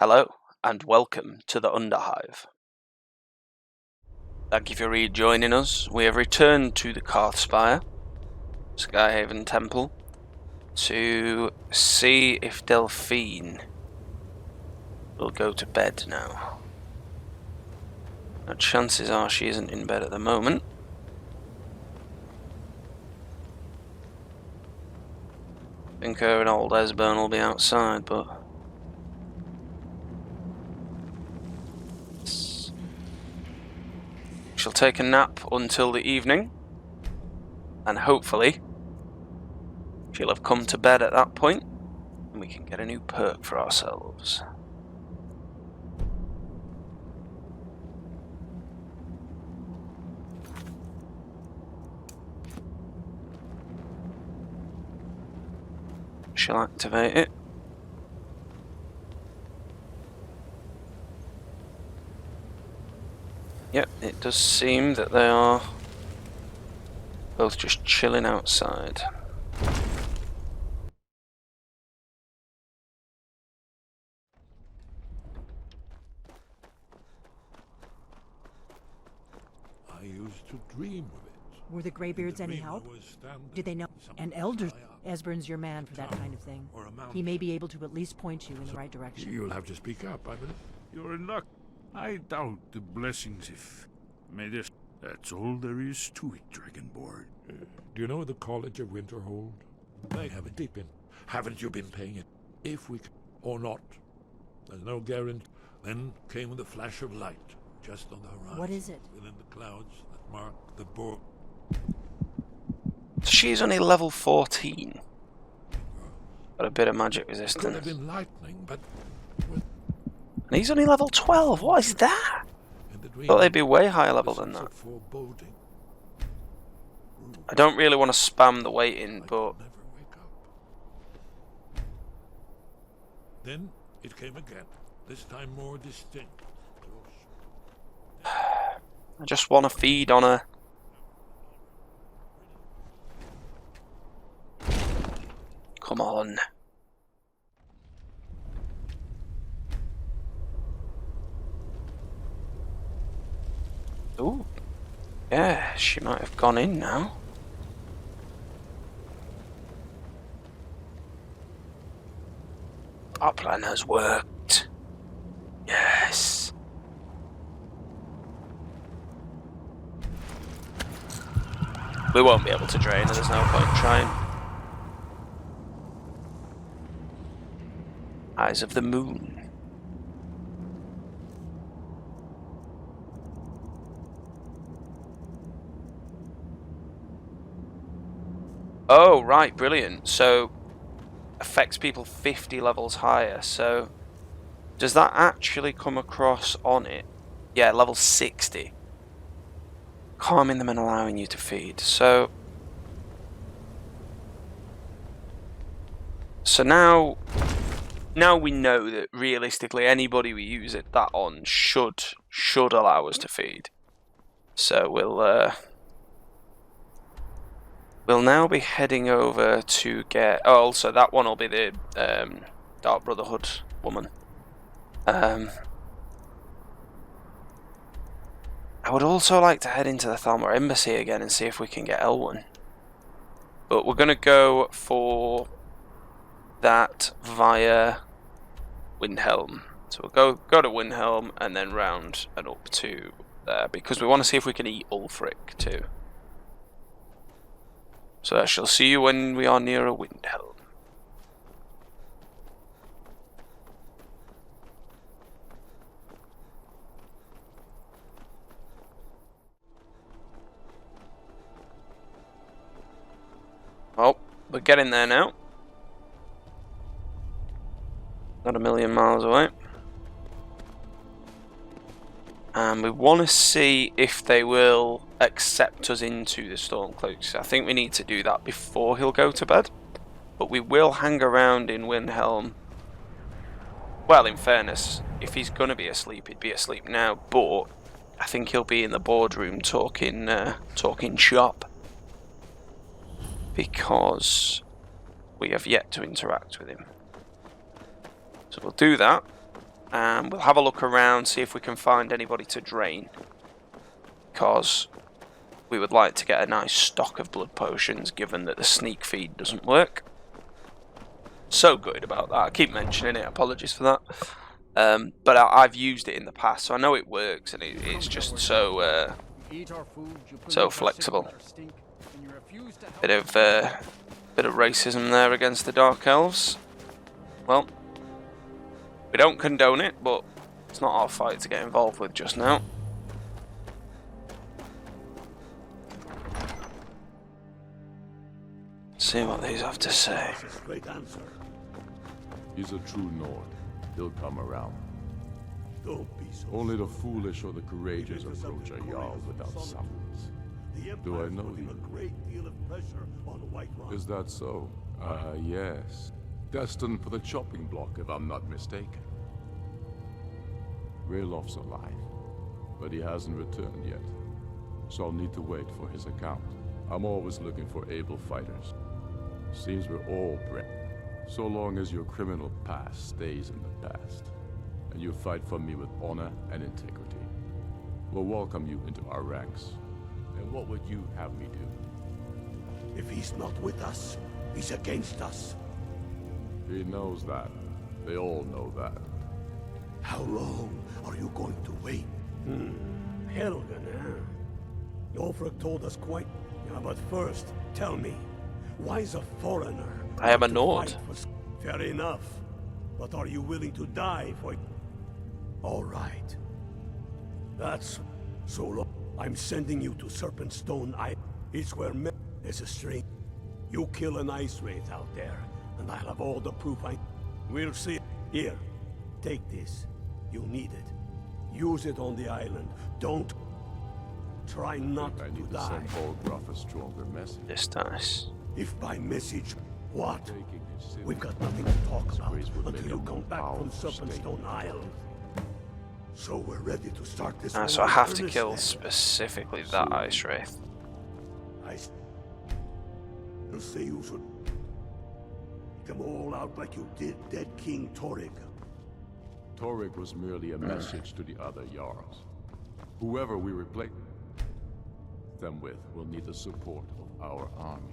Hello, and welcome to the Underhive. Thank you for rejoining us. We have returned to the Karthspire, Skyhaven Temple, to see if Delphine will go to bed now. Now, chances are she isn't in bed at the moment. I think her and old Esbern will be outside, but she'll take a nap until the evening, and hopefully she'll have come to bed at that point, and we can get a new perk for ourselves. She'll activate it. Yep, it does seem that they are both just chilling outside. I used to dream of it. Were the Greybeards any help? Did they know? An elder? Esbern's your man for that kind of thing. He may be able to at least point you in the right direction. You'll have to speak up, I believe. You're in luck. I doubt the blessings if... May this... That's all there is to it, Dragonborn. Do you know the College of Winterhold? They have it deep in. Haven't you been paying it? If we can, or not. There's no guarantee. Then came the flash of light, just on the horizon. What is it? Within the clouds that mark the border. She's only level 14. Got a bit of magic Could have resistance. been lightning, but And he's only level 12. What is that? in the dream, Thought they'd be way higher level than sense that. of foreboding. I don't really want to spam the waiting, I but could never wake up. Then it came again. This time more distinct. Close. I just want to feed on her. Come on. Ooh. Yeah, she might have gone in now. Our plan has worked. Yes. We won't be able to drain her, there's no point trying. Eyes of the Moon. Oh, right, brilliant. So, affects people 50 levels higher. So, does that actually come across on it? Yeah, level 60. Calming them and allowing you to feed. So now we know that realistically anybody we use that on should allow us to feed. So we'll now be heading over to get... Oh, also that one will be the Dark Brotherhood woman. I would also like to head into the Thalmor Embassy again and see if we can get L1. But we're going to go for that via Windhelm. So we'll go to Windhelm and then round and up to there, because we want to see if we can eat Ulfric too. So I shall see you when we are near a Windhelm. Oh, we're getting there now. Not a million miles away. And we want to see if they will accept us into the Stormcloaks. I think we need to do that before he'll go to bed. But we will hang around in Windhelm. Well, in fairness, if he's going to be asleep, he'd be asleep now. But I think he'll be in the boardroom talking shop. Because we have yet to interact with him. So we'll do that. and we'll have a look around, see if we can find anybody to drain, because we would like to get a nice stock of blood potions, given that the sneak feed doesn't work. So good about that. I keep mentioning it, apologies for that. But I've used it in the past, so I know it works, and it's just so flexible. Bit of racism there against the Dark Elves. Well, we don't condone it, but it's not our fight to get involved with just now. See what these have to say. Great answer. He's a true Nord. He'll come around. Don't be so. Only the foolish or the courageous approach a Jarl without summons. Do I know you? A great deal of pressure on Whiterun. Is that so? Yes. Destined for the chopping block, if I'm not mistaken. Raylof's alive, but he hasn't returned yet. So I'll need to wait for his account. I'm always looking for able fighters. Seems we're all bred. So long as your criminal past stays in the past, and you fight for me with honor and integrity, we'll welcome you into our ranks. And what would you have me do? If he's not with us, he's against us. He knows that. They all know that. How long are you going to wait? Helgen, huh? Ulfric told us quite... Yeah, but first, tell me, why is a foreigner... I am a Nord. Fair enough. But are you willing to die for it? All right. That's... Soule, I'm sending you to Serpentstone Island. It's where men... There's a string. You kill an ice wraith out there, and I'll have all the proof I... We'll see. Here, take this. You need it. Use it on the island. Don't... Try not to die. I need to send Bolgraf a stronger message. This nice. If by message, what? We've got nothing to talk about until you come back from Serpentstone Isle. So we're ready to start this. So I have to kill specifically that ice wraith. I'll say you should come all out like you did dead King Torrig. Torrig was merely a message to the other Jarls. Whoever we replace them with will need the support of our armies.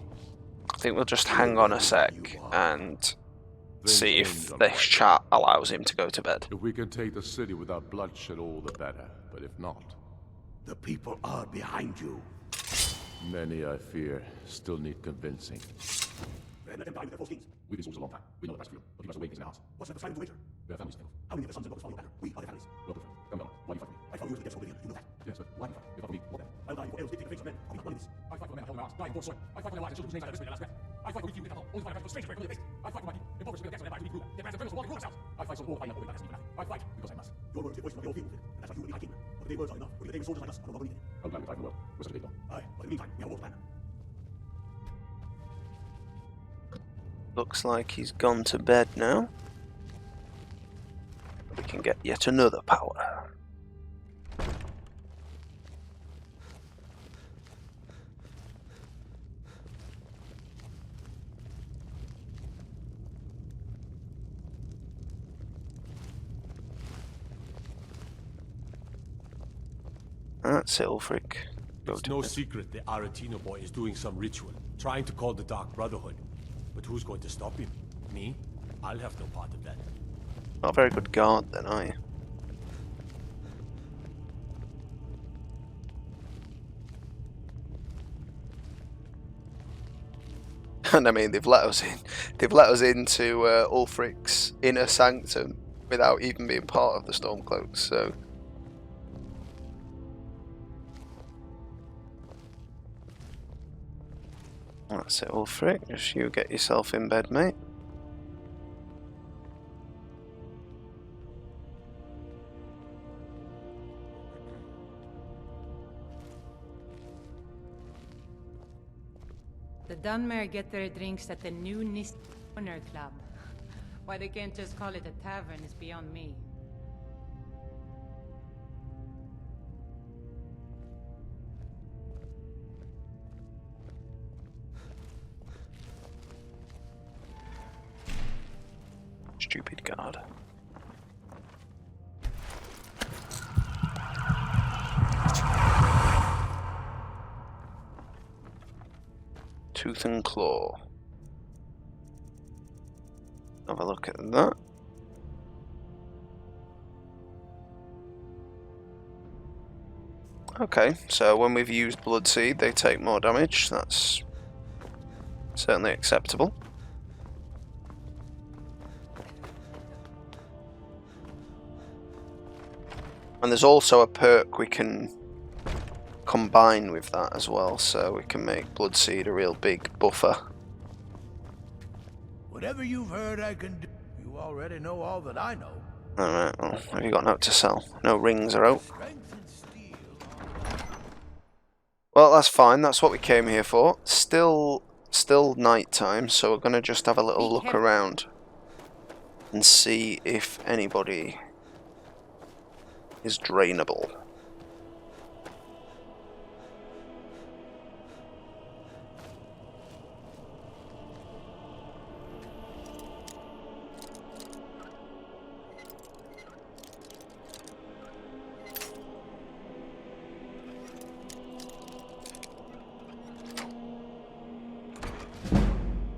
I think we'll just hang on a sec and see if this chat allows him to go to bed. If we can take the city without bloodshed, all the better. But if not... The people are behind you. Many, I fear, still need convincing. We've been soldiers a long time. We know the price of freedom. But people are waiting in house. What's the sign of the wager? Their families fail. How many of their sons and daughters follow banner? We are their families. Well, come on. Why do you fight for me? I follow you to the depths of oblivion. You know that. Yes, but why do you fight? You fought for me. What then? I'll die for elves dictating the fates of men. I'll be not one of these. I fight for the men I held in my arms, dying for soil. I fight for their lives and children whose names I whispered in their last breath. I fight for weak few capital, only to find a stranger very face. I fight for my people, impoverished with their decks and empire to be cruel. Their brands and venomous walking rule themselves. I fight so all fighting up over back as back. I fight because I must. Your words give voice to my old people, and that's why you and me I king. But the words are enough. Only the David soldiers like us are no longer needed. I'll gladly fight for the world. We're such a big one. Aye, but in the meantime, we have a war plan. Looks like he's gone to bed now. We can get yet another power. That's it, Ulfric. It's no secret the Aretino boy is doing some ritual, trying to call the Dark Brotherhood. But who's going to stop him? Me? I'll have no part of that. Not a very good guard then, are you? And I mean, they've let us in. They've let us into Ulfric's inner sanctum without even being part of the Stormcloaks, so... That's it, Ulfric. Just you get yourself in bed, mate. The Dunmere get their drinks at the new Nist Corner Club. Why they can't just call it a tavern is beyond me. Stupid guard. Tooth and Claw. Have a look at that. Okay, so when we've used Bloodseed, they take more damage. That's certainly acceptable. And there's also a perk we can combine with that as well, so we can make Bloodseed a real big buffer. Whatever you've heard I can do, you already know all that I know. Alright, well, have you got no to sell? No rings are out. Well, that's fine, that's what we came here for. Still night time, so we're going to just have a little look around and see if anybody is drainable.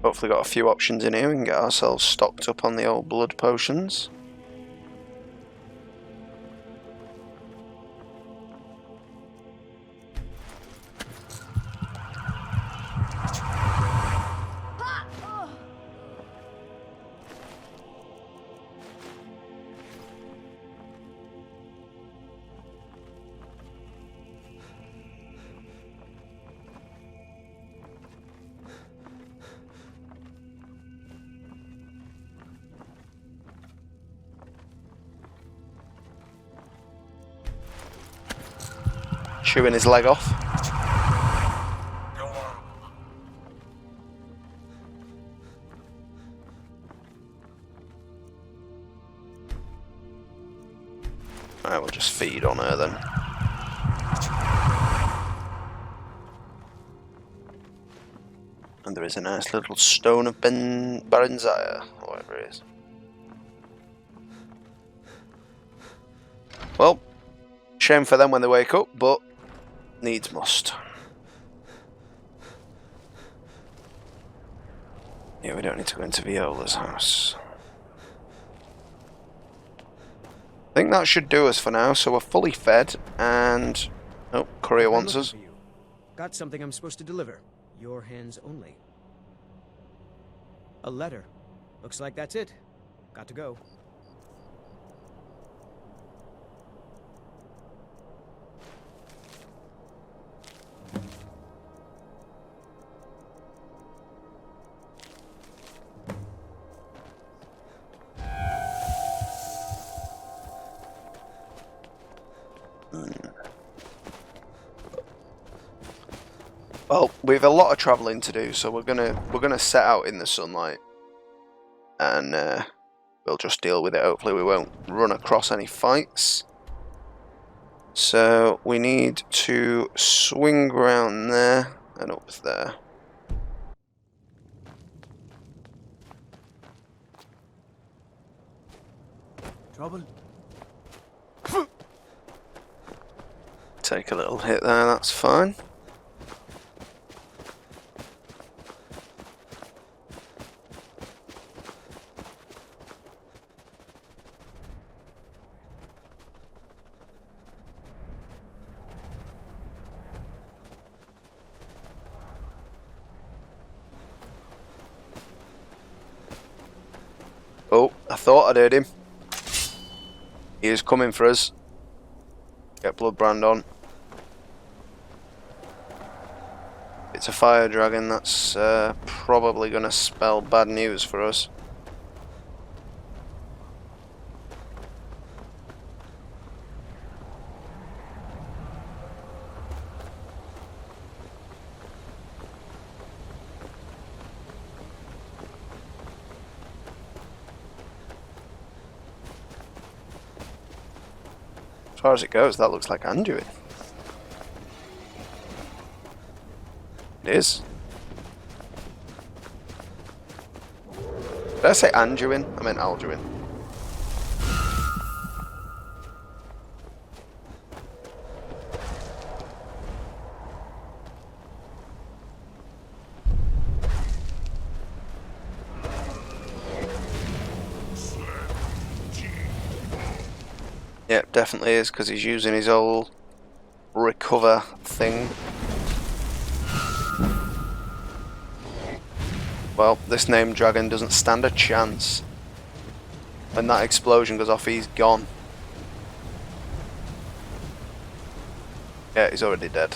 Hopefully got a few options in here. We can get ourselves stocked up on the old blood potions. Chewing his leg off. Alright, we'll just feed on her then. And there is a nice little stone of Barenziah, or whatever it is. Well, shame for them when they wake up, but needs must. Yeah, we don't need to go into Viola's house. I think that should do us for now, so we're fully fed, and... Oh, courier wants us. Got something I'm supposed to deliver. Your hands only. A letter. Looks like that's it. Got to go. Well, we've a lot of travelling to do, so we're gonna set out in the sunlight, and we'll just deal with it. Hopefully, we won't run across any fights. So we need to swing around there and up there. Trouble? Take a little hit there. That's fine. Oh, I thought I'd heard him. He is coming for us. Get Bloodbrand on. It's a fire dragon, that's probably going to spell bad news for us. As far as it goes, that looks like Anduin. It is. Did I say Anduin? I meant Alduin. Yep, definitely is, because he's using his old recover thing. Well, this named dragon doesn't stand a chance. When that explosion goes off, he's gone. Yeah, he's already dead.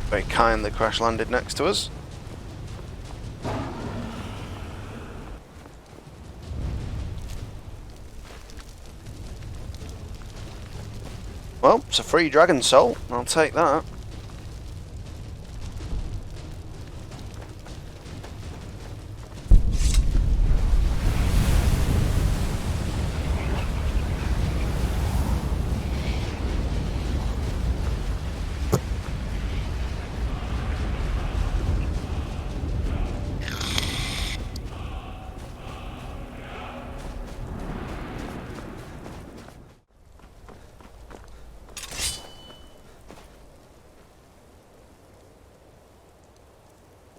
Very kindly crash landed next to us. Well, it's a free dragon soul. I'll take that.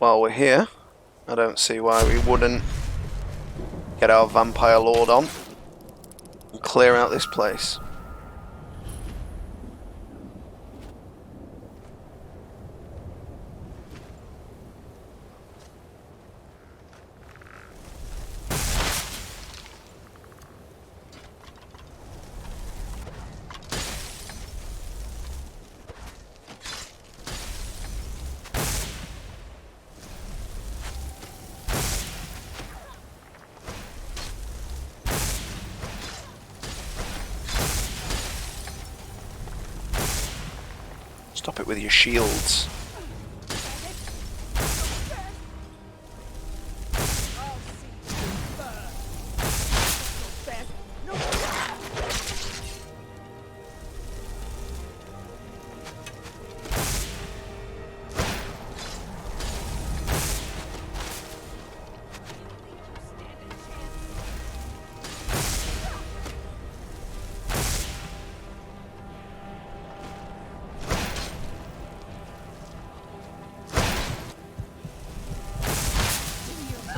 While we're here, I don't see why we wouldn't get our vampire lord on and clear out this place. Stop it with your shields.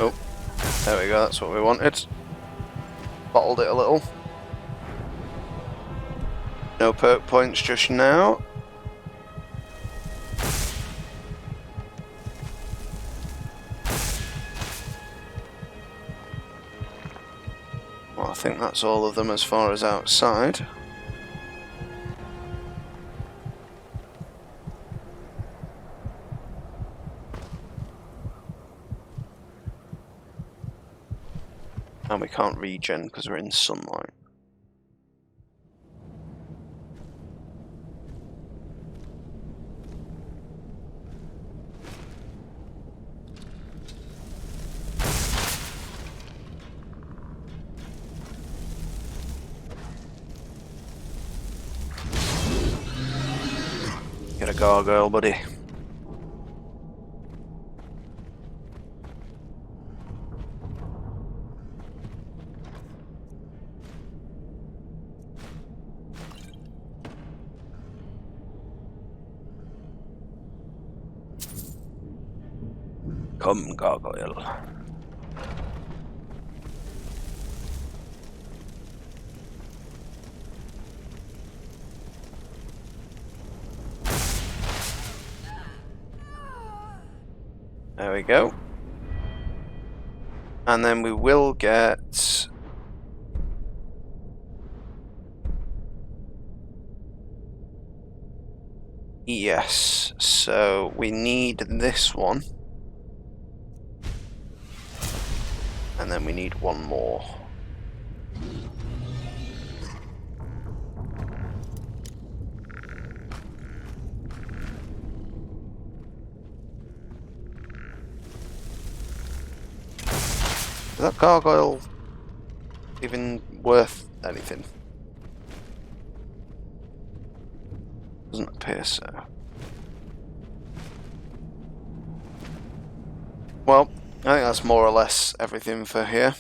Oh, there we go, that's what we wanted. Bottled it a little. No perk points just now. Well, I think that's all of them as far as outside. And we can't regen because we're in sunlight. Get a gargoyle, buddy. Come, gargoyle. There we go. And then we will get... Yes, so we need this one. And then we need one more. Is that gargoyle even worth anything? Doesn't appear so. Well, I think that's more or less everything for here.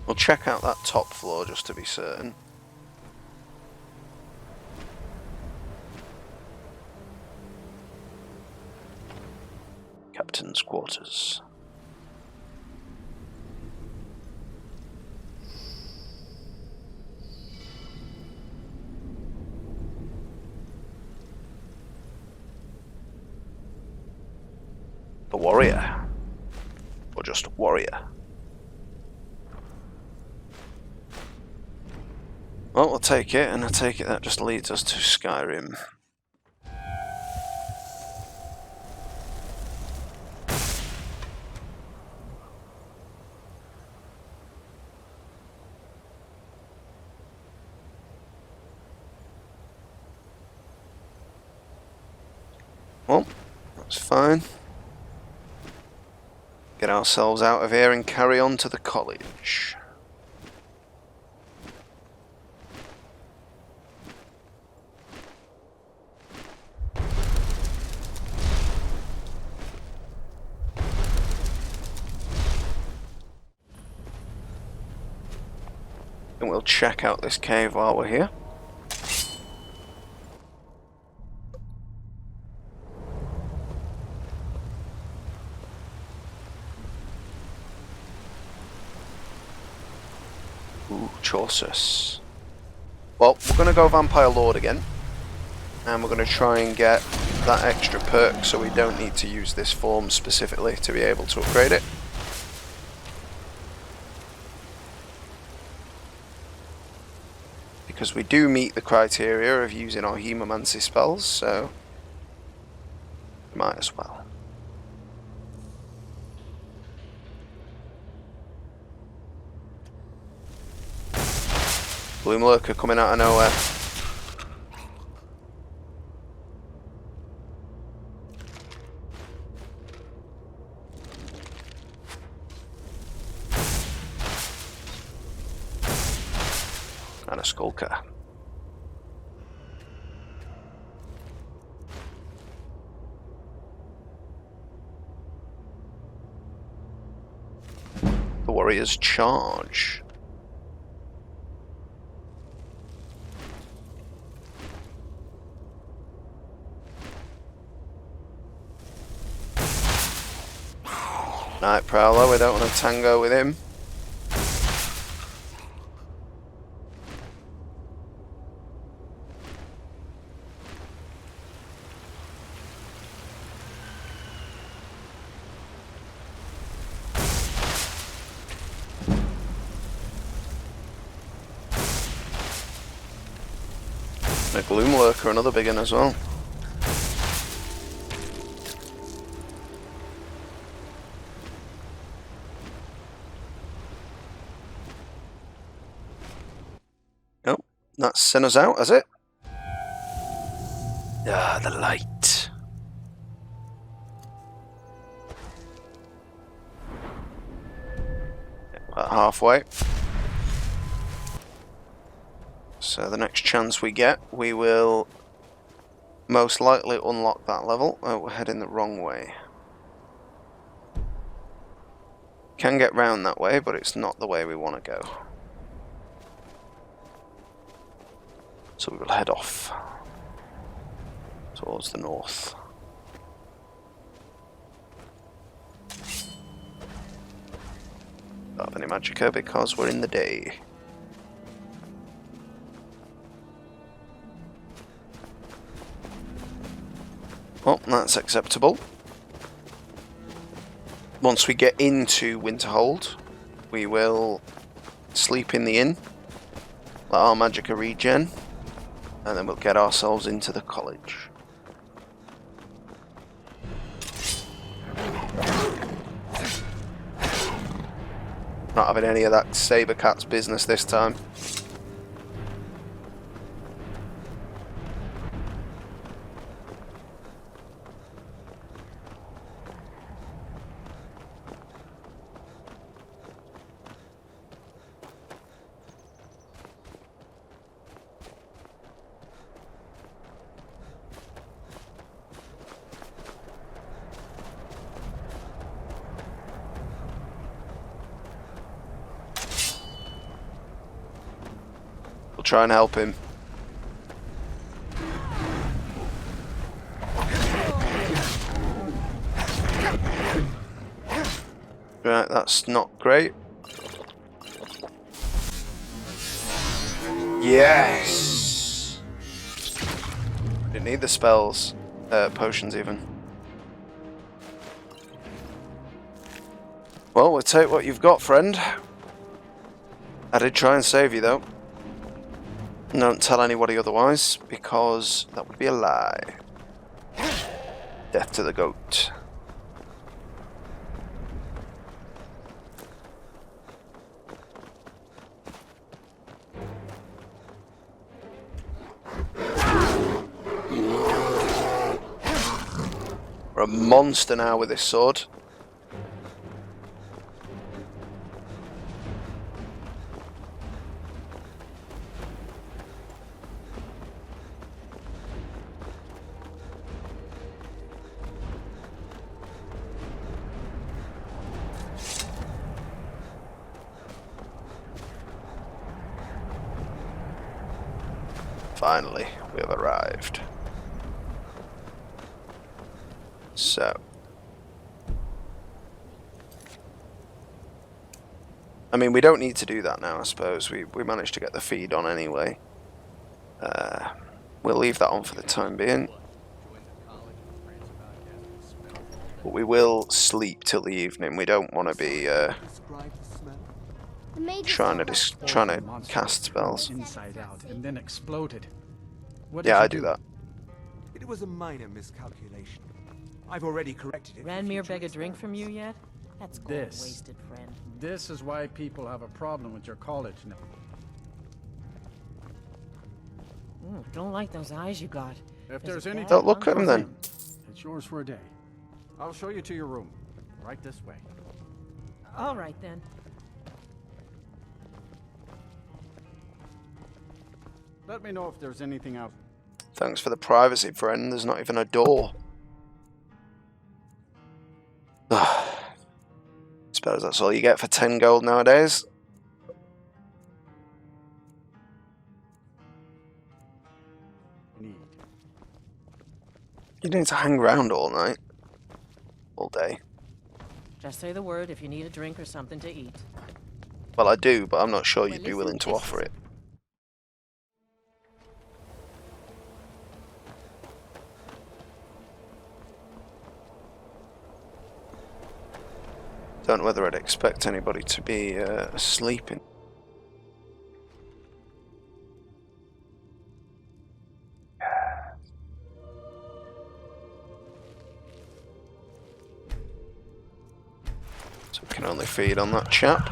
We'll check out that top floor just to be certain. Captain's quarters. The warrior. Or just warrior. Well, we'll take it, and I take it that just leads us to Skyrim. Well, that's fine. Get ourselves out of here and carry on to the college. And we'll check out this cave while we're here. Ooh, Chaucer's. Well, we're going to go Vampire Lord again. And we're going to try and get that extra perk so we don't need to use this form specifically to be able to upgrade it. Because we do meet the criteria of using our Hemomancy spells, so might as well. Bloom Lurker coming out of nowhere. And a Skulker. The Warriors charge. Night Prowler, we don't want to tango with him. A Gloom Lurker, another big one as well. Oh, that's sent us out, has it? Ah, the light. About halfway. So the next chance we get, we will most likely unlock that level. Oh, we're heading the wrong way. Can get round that way, but it's not the way we want to go. So we will head off towards the north. Don't have any magicka because we're in the day. Well, that's acceptable. Once we get into Winterhold, we will sleep in the inn, let our magicka regen, and then we'll get ourselves into the college. Not having any of that Saber Cat's business this time. Try and help him. Right, that's not great. Yes! Didn't need the spells. Potions even. Well, we'll take what you've got, friend. I did try and save you, though. Don't tell anybody otherwise, because that would be a lie. Death to the goat. We're a monster now with this sword. Finally, we have arrived. So, I mean, we don't need to do that now, I suppose. We managed to get the feed on anyway. We'll leave that on for the time being. But we will sleep till the evening. We don't want to be trying to cast spells. Inside out and then exploded. Yeah, I do that. It was a minor miscalculation. I've already corrected it. Ranmir beg a drink from you yet? That's gold wasted, friend. This is why people have a problem with your college now. Don't like those eyes you got. If there's any... Don't look at him then. It's yours for a day. I'll show you to your room. Right this way. All right, then. Let me know if there's anything else. Thanks for the privacy, friend. There's not even a door. Suppose that's all you get for 10 gold nowadays. You need to hang around all night. All day. Just say the word if you need a drink or something to eat. Well, I do, but I'm not sure you'd be willing to offer it. Don't know whether I'd expect anybody to be sleeping. So we can only feed on that chap.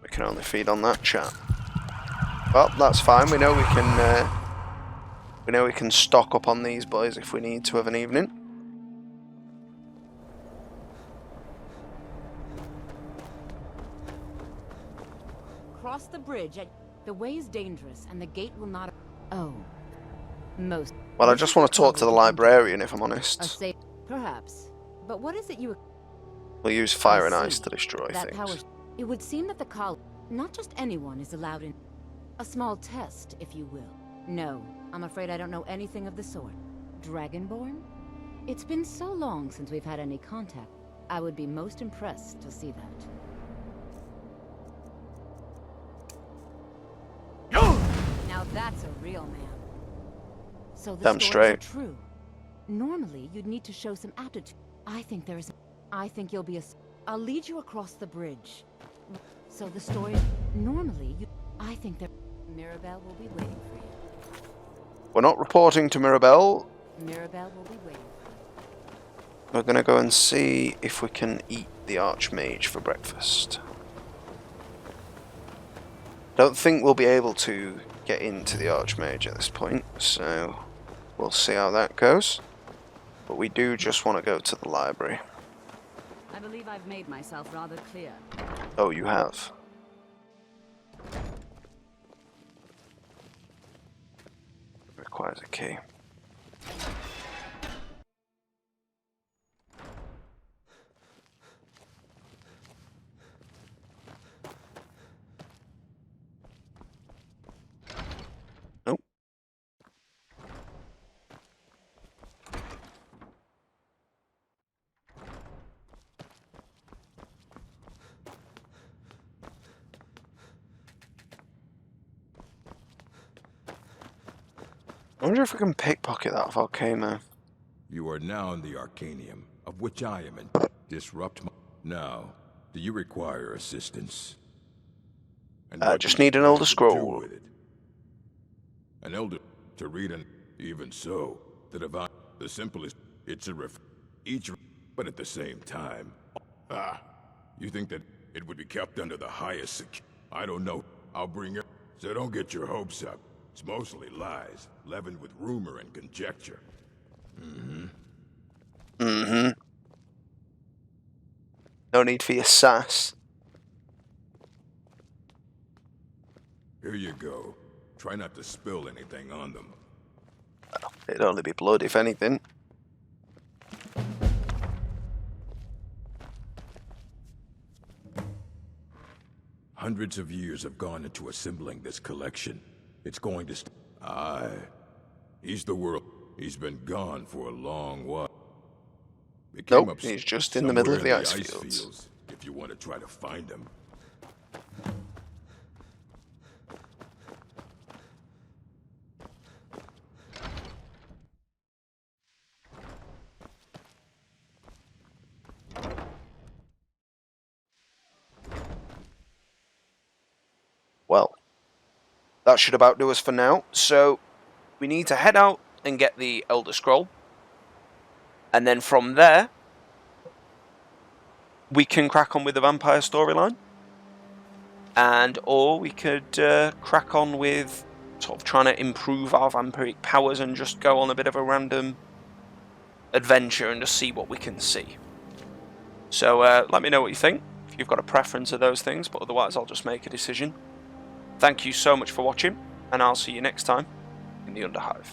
We can only feed on that chap. Well, that's fine. We know we can stock up on these boys if we need to of an evening. Cross the bridge. The way is dangerous, and the gate will not. Oh, most. Well, I just want to talk to the librarian, if I'm honest. Perhaps, but what is it you? We'll use fire and ice to destroy things. It would seem that the college, not just anyone, is allowed in. A small test, if you will. No, I'm afraid I don't know anything of the sort. Dragonborn? It's been so long since we've had any contact. I would be most impressed to see that. Now that's a real man. So the stories are true. Normally, you'd need to show some aptitude. I think you'll be a... I'll lead you across the bridge. So the story... Normally, I think that... Mirabelle will be waiting for you. We're not reporting to Mirabelle. Mirabelle will be waiting for you. We're going to go and see if we can eat the Archmage for breakfast. Don't think we'll be able to get into the Archmage at this point, so we'll see how that goes. But we do just want to go to the library. I believe I've made myself rather clear. Oh, you have. Requires a key. I wonder if we can pickpocket that volcano. You are now in the Arcanium, of which I am in. Disrupt my... Now, do you require assistance? And I just need an Elder Scroll. With it? An Elder... to read an... Even so, the divine... The simplest... It's a each... But at the same time... Ah, you think that it would be kept under the highest I don't know. I'll bring it... So don't get your hopes up. It's mostly lies, leavened with rumor and conjecture. No need for your sass. Here you go. Try not to spill anything on them. Well, it'd only be blood, if anything. Hundreds of years have gone into assembling this collection. It's going to Aye. He's the world. He's been gone for a long while. Nope, he's just in the middle of the ice fields. If you want to try to find him. Well, that should about do us for now. So, we need to head out and get the Elder Scroll. And then from there, we can crack on with the vampire storyline. Or we could crack on with sort of trying to improve our vampiric powers and just go on a bit of a random adventure and just see what we can see. So, let me know what you think, if you've got a preference of those things, but otherwise I'll just make a decision. Thank you so much for watching, and I'll see you next time in the Underhive.